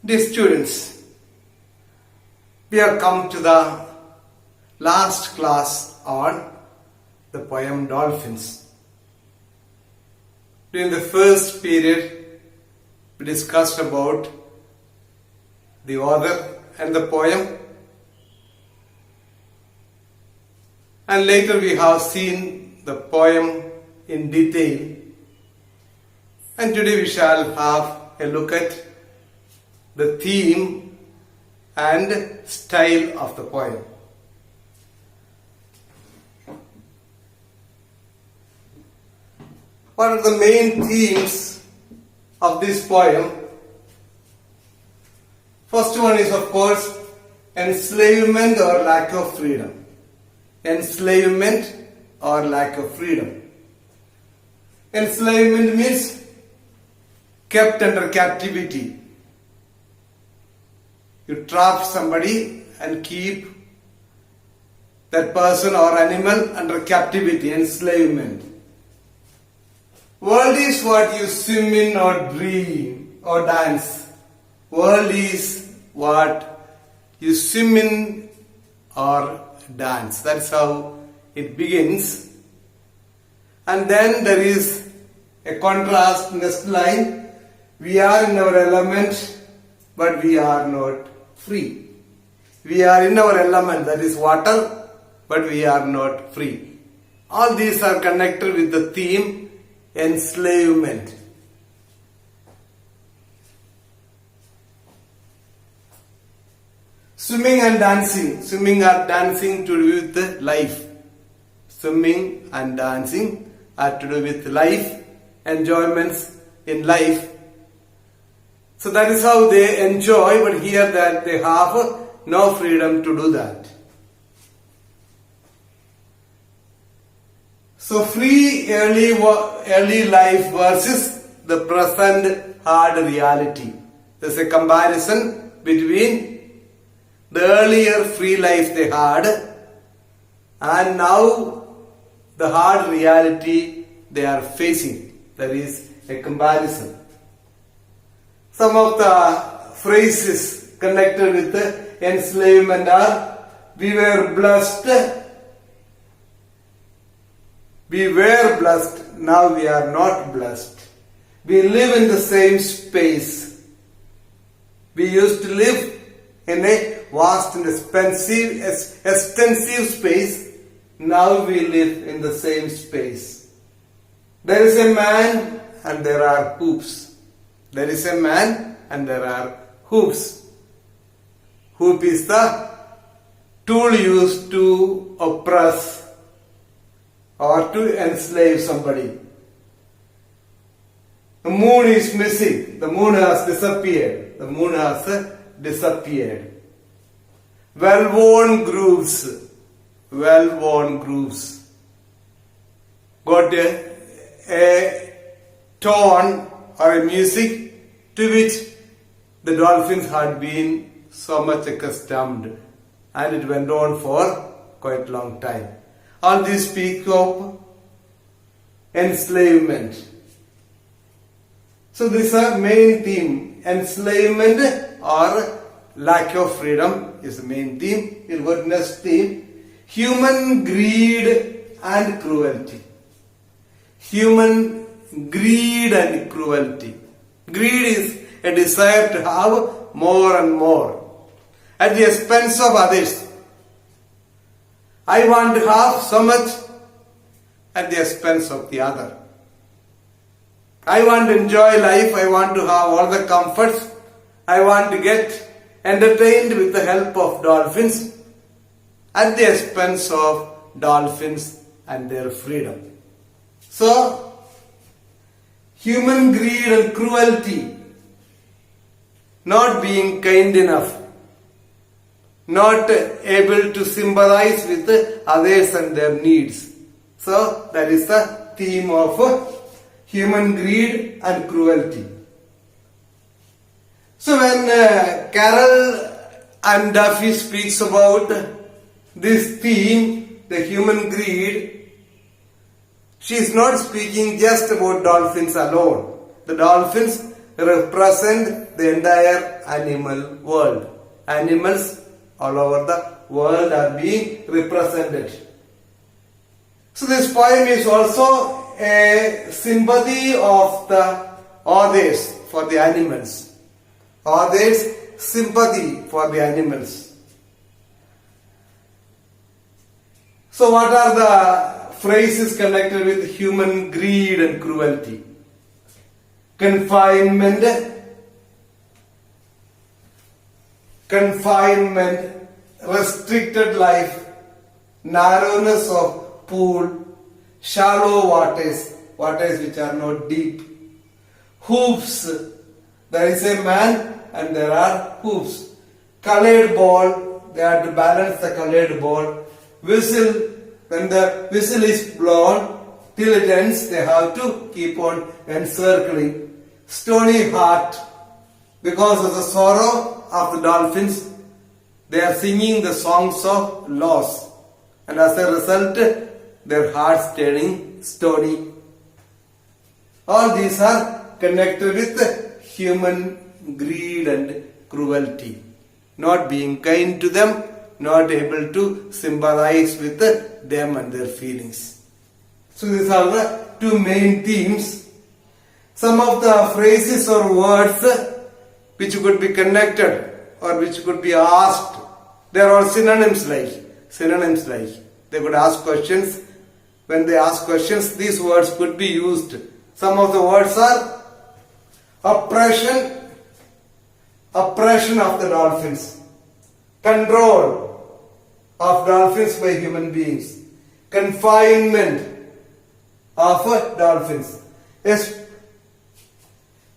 Dear students, we have come to the last class on the poem Dolphins. During the first period, we discussed about the author and the poem, and later we have seen the poem in detail, and today we shall have a look at the theme and style of the poem. What are the main themes of this poem? First one is, of course, enslavement or lack of freedom. Enslavement or lack of freedom. Enslavement means kept under captivity. You trap somebody and keep that person or animal under captivity, enslavement. World is what you swim in or dream or dance. World is what you swim in or dance. That's how it begins. And then there is a contrast, next line. We are in our element, but we are not free. We are in our element, that is water, but we are not free. All these are connected with the theme enslavement. Swimming and dancing. Swimming or dancing to do with life. Swimming and dancing are to do with life, enjoyments in life. So that is how they enjoy, but here that they have no freedom to do that. So free early life versus the present hard reality. There is a comparison between the earlier free life they had and now the hard reality they are facing. There is a comparison. Some of the phrases connected with the enslavement are: we were blessed, now we are not blessed. We live in the same space. We used to live in a vast and extensive space. Now we live in the same space. There is a man and there are hoops. There is a man and there are hoops. Hoop is the tool used to oppress or to enslave somebody. The moon is missing. The moon has disappeared. The moon has disappeared. Well-worn grooves. Well-worn grooves. Got a tone or a music to which the Dolphins had been so much accustomed, and it went on for quite a long time. All these speak of enslavement. So this is a main theme. Enslavement or lack of freedom is the main theme. We'll go to next theme. Human greed and cruelty. Human greed and cruelty. Greed is a desire to have more and more at the expense of others. I want to have so much at the expense of the other. I want to enjoy life. I want to have all the comforts. I want to get entertained with the help of dolphins at the expense of dolphins and their freedom. So, human greed and cruelty, not being kind enough, not able to sympathize with others and their needs. So that is the theme of human greed and cruelty. So when Carol and Duffy speaks about this theme, the human greed, she is not speaking just about dolphins alone. The dolphins represent the entire animal world. Animals all over the world are being represented. So this poem is also a sympathy of the authors for the animals. Authors' sympathy for the animals. So what are the phrases connected with human greed and cruelty? Confinement, restricted life, narrowness of pool, shallow waters which are not deep, hoops, there is a man and there are hoops, colored ball, they have to balance the colored ball, whistle, when the whistle is blown till it ends, they have to keep on encircling. Stony heart, because of the sorrow of the dolphins, they are singing the songs of loss, and as a result, their hearts turning stony. All these are connected with human greed and cruelty, not being kind to them, not able to sympathize with them and their feelings. So these are the two main themes. Some of the phrases or words which could be connected or which could be asked, there are synonyms like. They could ask questions. When they ask questions, these words could be used. Some of the words are oppression of the dolphins, control of dolphins by human beings, confinement of dolphins,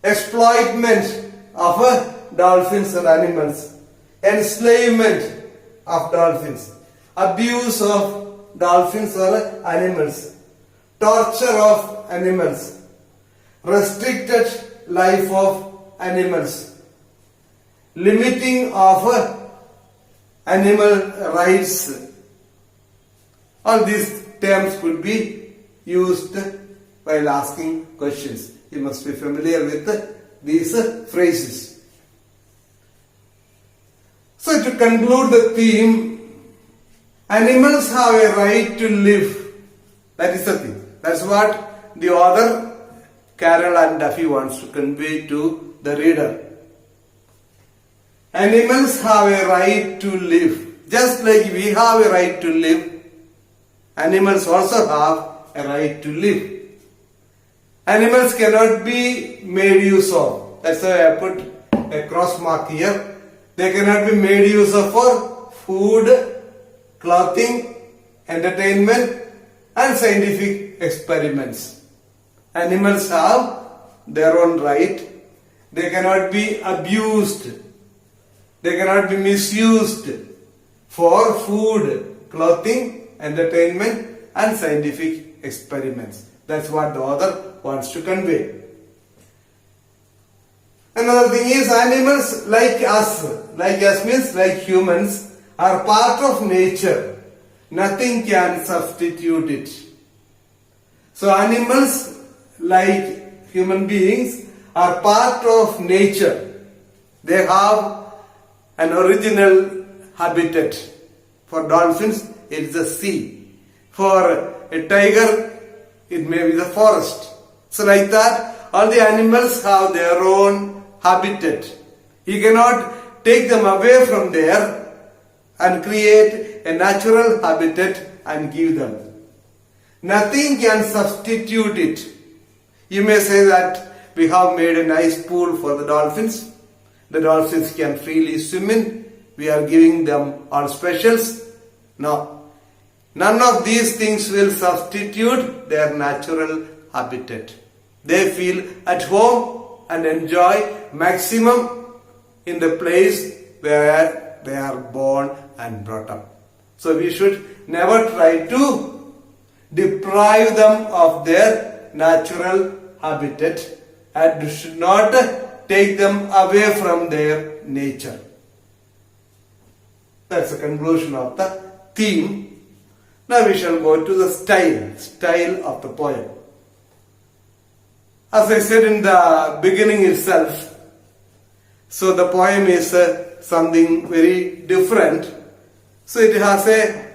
exploitment of dolphins and animals, enslavement of dolphins, abuse of dolphins or animals, torture of animals, restricted life of animals, limiting of animal rights. All these terms could be used while asking questions. You must be familiar with these phrases. So to conclude the theme, animals have a right to live. That is the thing. That's what the author Carroll and Duffy wants to convey to the reader. Animals have a right to live. Just like we have a right to live, animals also have a right to live. Animals cannot be made use of. That's why I put a cross mark here. They cannot be made use of for food, clothing, entertainment and scientific experiments. Animals have their own right. They cannot be abused. They cannot be misused for food, clothing, entertainment and scientific experiments. That's what the author wants to convey. Another thing is, animals like us means like humans, are part of nature. Nothing can substitute it. So animals like human beings are part of nature. They have an original habitat. For dolphins, it is the sea. For a tiger, it may be the forest. So like that, all the animals have their own habitat. You cannot take them away from there and create a natural habitat and give them. Nothing can substitute it. You may say that we have made a nice pool for the dolphins. The dolphins can freely swim in. We are giving them all specials. No. None of these things will substitute their natural habitat. They feel at home and enjoy maximum in the place where they are born and brought up. So we should never try to deprive them of their natural habitat and should not take them away from their nature. That's the conclusion of the theme. Now we shall go to the style of the poem. As I said in the beginning itself, so the poem is something very different. So it has a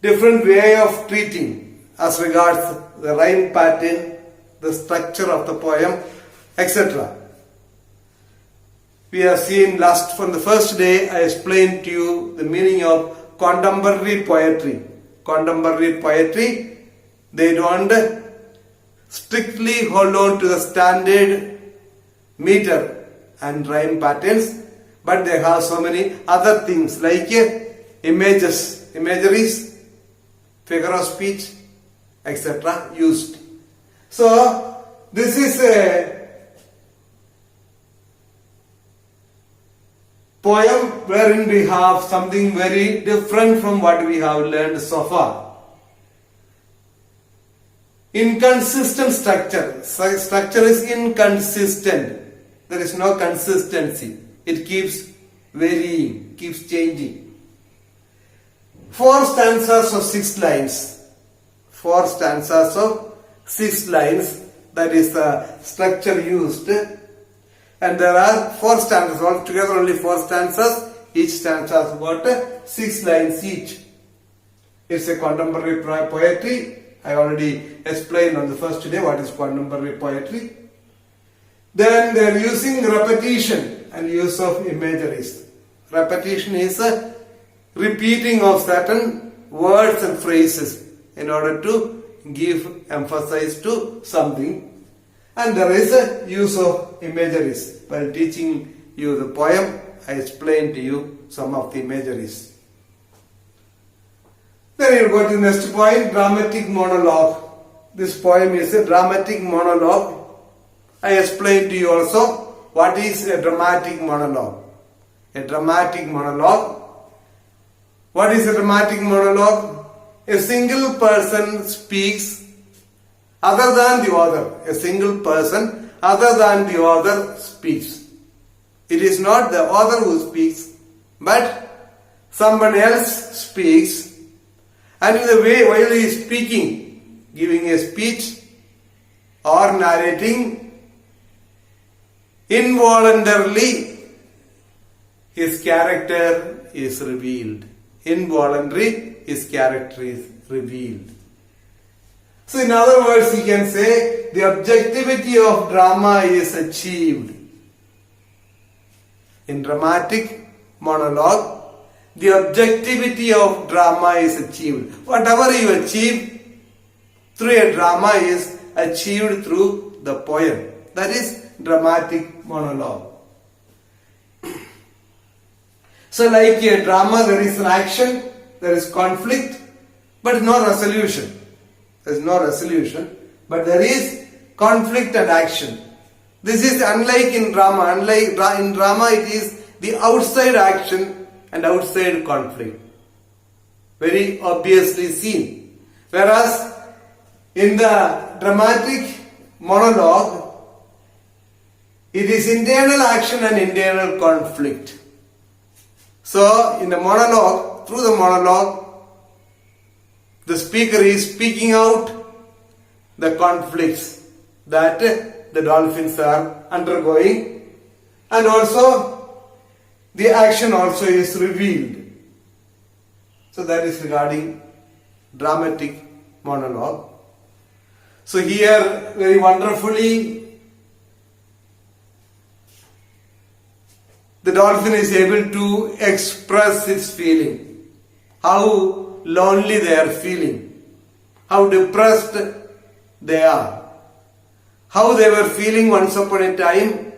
different way of treating as regards the rhyme pattern, the structure of the poem, etc. We have seen from the first day, I explained to you the meaning of contemporary poetry. Contemporary poetry, they don't strictly hold on to the standard meter and rhyme patterns, but they have so many other things like imageries, figure of speech, etc. used. So this is a poem wherein we have something very different from what we have learned so far. Inconsistent structure. Structure is inconsistent. There is no consistency. It keeps varying, keeps changing. 4 stanzas of 6 lines. 4 stanzas of 6 lines. That is the structure used. And there are 4 stanzas, altogether only 4 stanzas. Each stanza has about 6 lines each. It's a contemporary poetry. I already explained on the first day what is contemporary poetry. Then they are using repetition and use of imageries. Repetition is a repeating of certain words and phrases in order to give emphasis to something. And there is a use of imageries. While teaching you the poem, I explained to you some of the imageries. Then you go to the next point, dramatic monologue. This poem is a dramatic monologue. I explained to you also what is a dramatic monologue. A dramatic monologue. What is a dramatic monologue? A single person speaks other than the author. A single person other than the author speaks. It is not the author who speaks, but someone else speaks. And in the way while he is speaking, giving a speech or narrating, involuntarily his character is revealed. Involuntarily his character is revealed. So in other words, you can say the objectivity of drama is achieved. In dramatic monologue, the objectivity of drama is achieved. Whatever you achieve through a drama is achieved through the poem. That is dramatic monologue. So like a drama, there is an action, there is conflict, but no resolution. There is no resolution, but there is conflict and action. This is unlike in drama. Unlike in drama, it is the outside action and outside conflict. Very obviously seen. Whereas in the dramatic monologue, it is internal action and internal conflict. So in the monologue, through the monologue, the speaker is speaking out the conflicts that the dolphins are undergoing, and also the action also is revealed. So that is regarding dramatic monologue. So here very wonderfully the dolphin is able to express his feeling, how lonely they are feeling, how depressed they are, how they were feeling once upon a time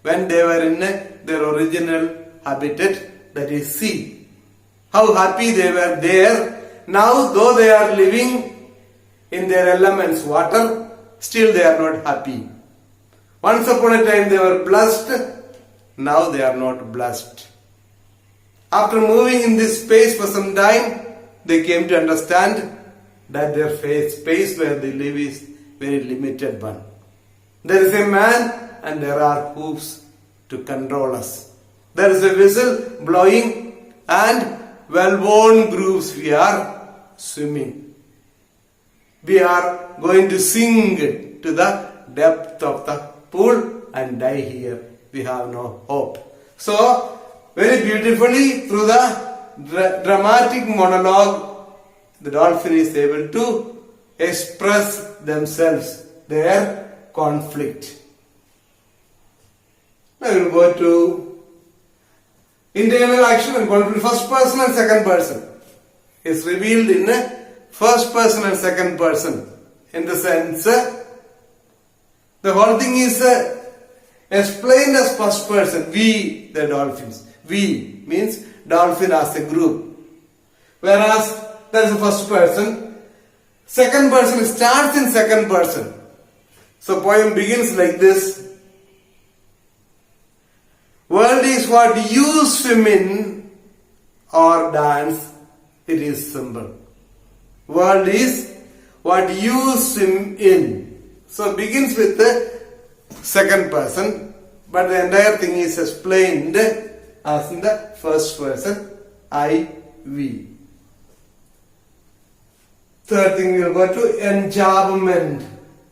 when they were in their original habitat, that is sea. How happy they were there. Now though they are living in their elements, water, still they are not happy. Once upon a time they were blessed, now they are not blessed. After moving in this space for some time, they came to understand that their space where they live is very limited one. There is a man and there are hoops to control us. There is a whistle blowing and well-worn grooves we are swimming. We are going to sing to the depth of the pool and die here. We have no hope. So, very beautifully through the dramatic monologue, the dolphin is able to express themselves, their conflict. Now we will go to internal action and conflict. First person and second person is revealed in first person and second person. In the sense, the whole thing is explained as first person. We, the dolphins. We means dolphin as a group. Whereas there is a first person. Second person starts in second person. So poem begins like this. World is what you swim in or dance. It is simple. World is what you swim in. So begins with the second person, but the entire thing is explained as in the first person, I, we. Third thing we will go to enjambment.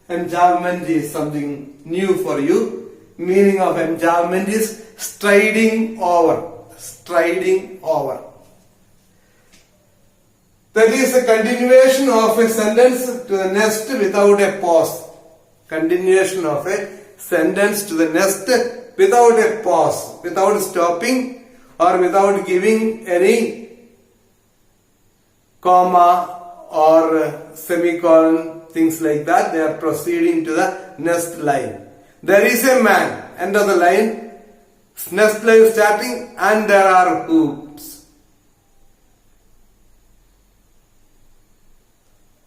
Enjambment is something new for you. Meaning of enjambment is striding over. Striding over. That is a continuation of a sentence to the next without a pause. Continuation of a sentence to the next without a pause, without stopping or without giving any comma or semicolon, things like that. They are proceeding to the next line. There is a man, end of the line, next line starting, and there are hoops.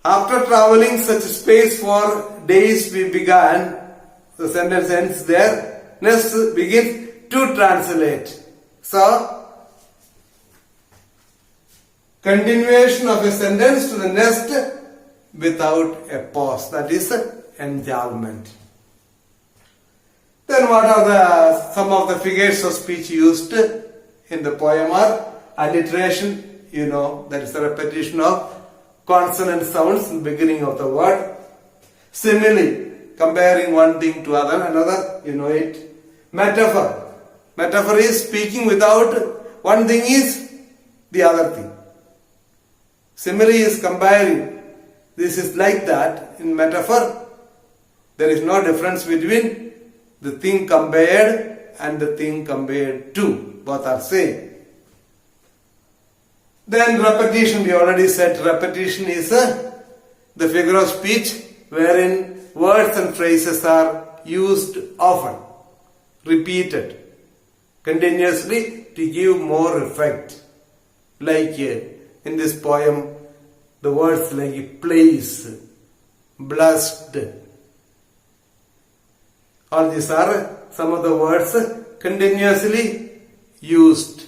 After traveling such space for days we began, the sentence ends there, next begins to translate. So, continuation of a sentence to the next without a pause, that is enjambment. Then what are some of the figures of speech used in the poem are alliteration, you know, that is the repetition of consonant sounds in the beginning of the word. Simile, comparing one thing to another, you know it. Metaphor, metaphor is speaking without one thing is the other thing. Simile is comparing. This is like that. In metaphor, there is no difference between the thing compared and the thing compared to. Both are same. Then repetition, we already said repetition is the figure of speech wherein words and phrases are used often, repeated, continuously to give more effect. Like in this poem, the words like place, blessed. All these are some of the words continuously used.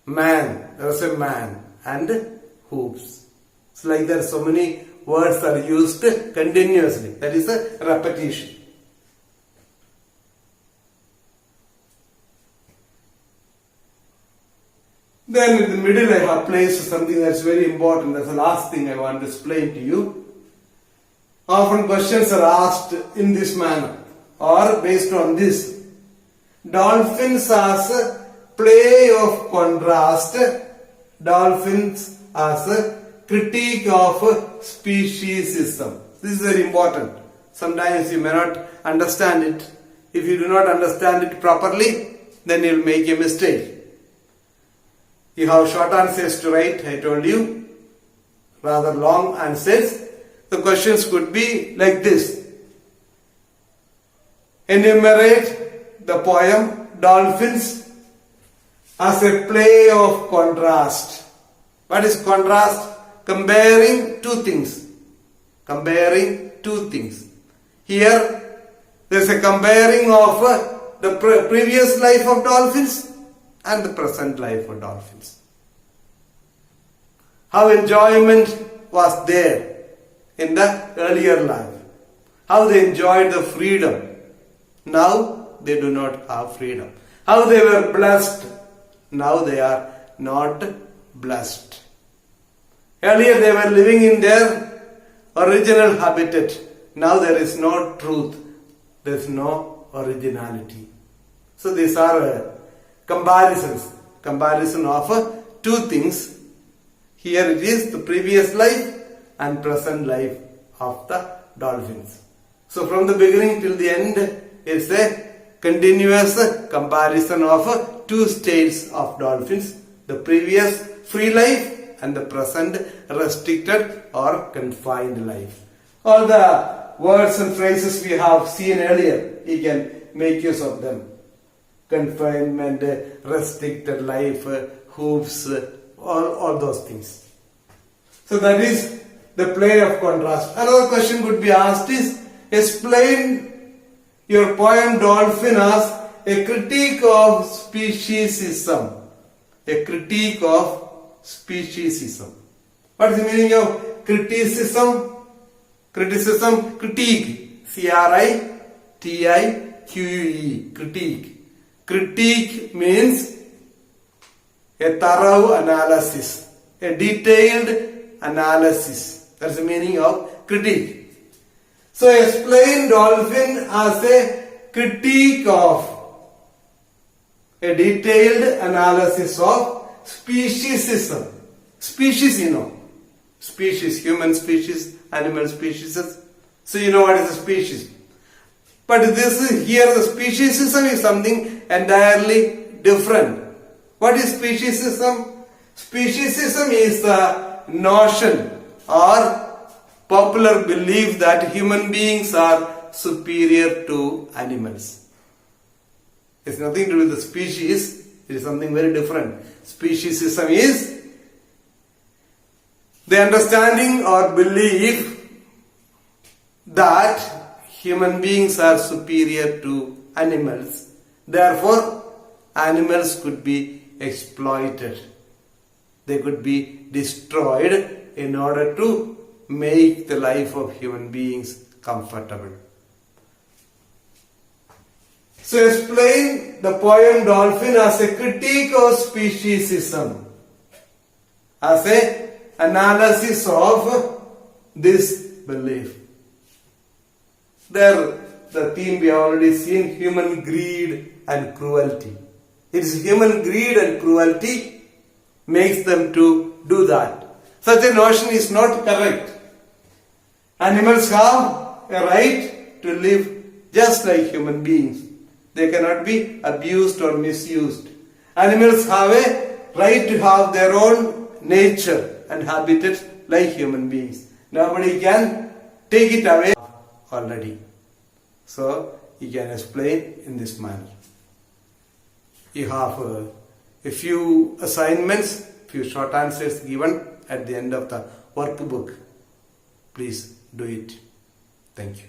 Man, there is a man, and hoops. It's like there are so many words are used continuously. That is a repetition. Then in the middle I have placed something that's very important. That's the last thing I want to explain to you. Often questions are asked in this manner or based on this. Dolphins as a play of contrast. Dolphins as a critique of speciesism. This is very important. Sometimes you may not understand it. If you do not understand it properly, then you will make a mistake. You have short answers to write, I told you. Rather long answers. The questions could be like this. Enumerate the poem Dolphins as a play of contrast. What is contrast? Comparing two things. Comparing two things. Here, there is a comparing of the previous life of dolphins and the present life of dolphins. How enjoyment was there in the earlier life. How they enjoyed the freedom. Now they do not have freedom. How they were blessed. Now they are not blessed. Earlier they were living in their original habitat. Now there is no truth. there is no originality. So these are comparison of two things. Here it is the previous life and present life of the dolphins. So from the beginning till the end, it's a continuous comparison of two states of dolphins, the previous free life and the present restricted or confined life. All the words and phrases we have seen earlier, you can make use of them. Confinement, restricted life, hoops, all those things. So that is the play of contrast. Another question could be asked is, explain your poem Dolphin as a critique of speciesism. A critique of speciesism. What is the meaning of criticism? Criticism, critique. C-R-I-T-I-Q-U-E. Critique. Critique means a thorough analysis, a detailed analysis. That's the meaning of critique. So explain Dolphin as a critique of, a detailed analysis of speciesism. Species, species, human species, animal species. So you know what is a species. But this is here, the speciesism is something entirely different. What is speciesism? Speciesism is the notion or popular belief that human beings are superior to animals. It's nothing to do with the species, it is something very different. Speciesism is the understanding or belief that human beings are superior to animals. Therefore, animals could be exploited. They could be destroyed in order to make the life of human beings comfortable. So explain the poem Dolphin as a critique of speciesism, as a analysis of this belief. There, the theme we have already seen, human greed and cruelty. It is human greed and cruelty makes them to do that. Such a notion is not correct. Animals have a right to live just like human beings. They cannot be abused or misused. Animals have a right to have their own nature and habitat like human beings. Nobody can take it away already. So you can explain in this manner. You have a few assignments, few short answers given at the end of the workbook. Please do it. Thank you.